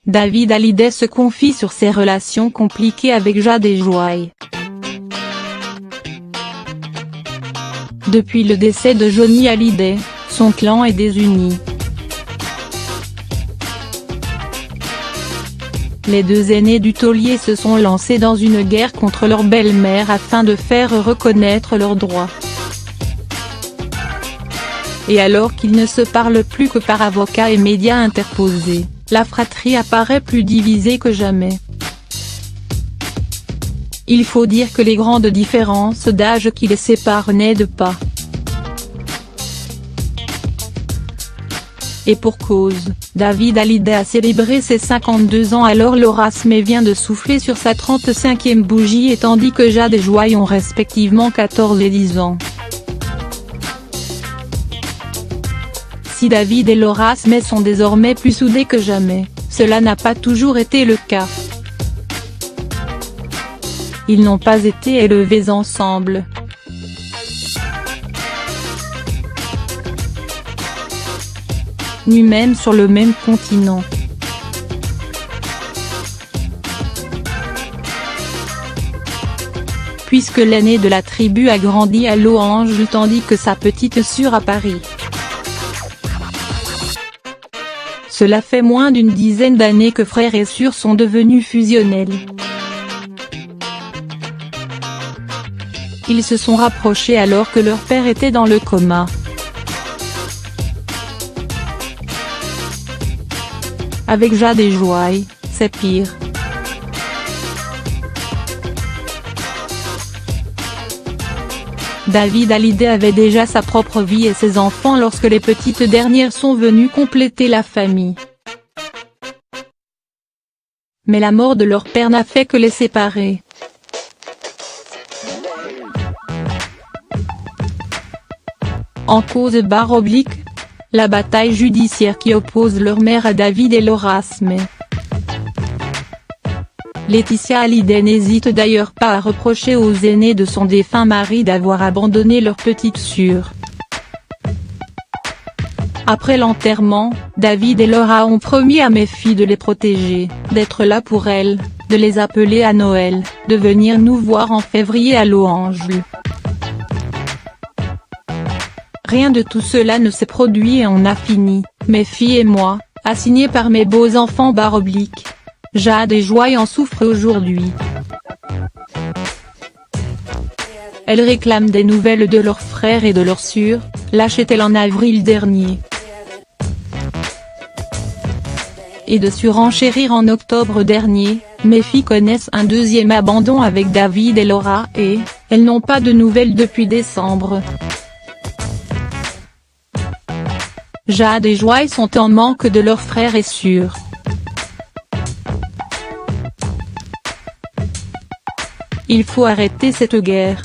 David Hallyday se confie sur ses relations compliquées avec Jade et Joy. Depuis le décès de Johnny Hallyday, son clan est désuni. Les deux aînés du taulier se sont lancés dans une guerre contre leur belle-mère afin de faire reconnaître leurs droits. Et alors qu'ils ne se parlent plus que par avocats et médias interposés, la fratrie apparaît plus divisée que jamais. Il faut dire que les grandes différences d'âge qui les séparent n'aident pas. Et pour cause, David Hallyday a célébré ses 52 ans alors Laura Smith vient de souffler sur sa 35e bougie et tandis que Jade et Joy ont respectivement 14 et 10 ans. Si David et Laura Smith sont désormais plus soudés que jamais, cela n'a pas toujours été le cas. Ils n'ont pas été élevés ensemble. Ni même sur le même continent. Puisque l'aîné de la tribu a grandi à Los Angeles tandis que sa petite sœur à Paris. Cela fait moins d'une dizaine d'années que frère et sœur sont devenus fusionnels. Ils se sont rapprochés alors que leur père était dans le coma. Avec Jade et Joy, c'est pire. David Hallyday avait déjà sa propre vie et ses enfants lorsque les petites dernières sont venues compléter la famille. Mais la mort de leur père n'a fait que les séparer. En cause /, la bataille judiciaire qui oppose leur mère à David et Laura Smith. Laetitia Hallyday n'hésite d'ailleurs pas à reprocher aux aînés de son défunt mari d'avoir abandonné leur petite sœur. Après l'enterrement, David et Laura ont promis à mes filles de les protéger, d'être là pour elles, de les appeler à Noël, de venir nous voir en février à Los Angeles. Rien de tout cela ne s'est produit et on a fini, mes filles et moi, assignés par mes beaux enfants /. Jade et Joy en souffrent aujourd'hui. Elles réclament des nouvelles de leurs frères et de leurs sœurs, lâchait-elle en avril dernier. Et de surenchérir en octobre dernier, mes filles connaissent un deuxième abandon avec David et Laura et, elles n'ont pas de nouvelles depuis décembre. Jade et Joy sont en manque de leurs frères et sœurs. Il faut arrêter cette guerre.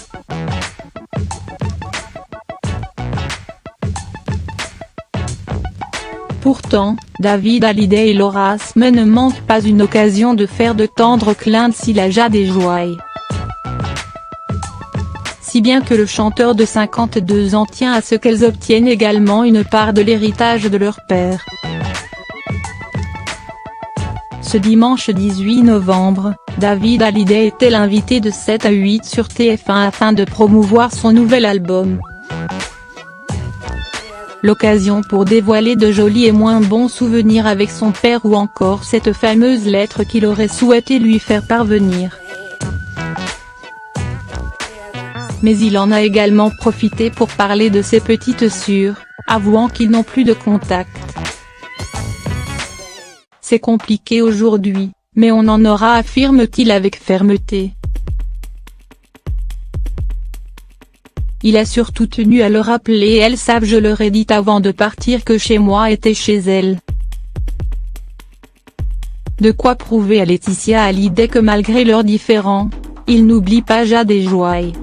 Pourtant, David Hallyday et Laura Smith ne manquent pas une occasion de faire de tendres clins d'œil à Jade et Joy. Si bien que le chanteur de 52 ans tient à ce qu'elles obtiennent également une part de l'héritage de leur père. Ce dimanche 18 novembre, David Hallyday était l'invité de 7 à 8 sur TF1 afin de promouvoir son nouvel album. L'occasion pour dévoiler de jolis et moins bons souvenirs avec son père ou encore cette fameuse lettre qu'il aurait souhaité lui faire parvenir. Mais il en a également profité pour parler de ses petites sœurs, avouant qu'ils n'ont plus de contact. C'est compliqué aujourd'hui, mais on en aura, affirme-t-il avec fermeté. Il a surtout tenu à le rappeler et elles savent, je leur ai dit avant de partir que chez moi était chez elles. De quoi prouver à Laetitia Hallyday que malgré leurs différends, ils n'oublient pas Jade et Joy.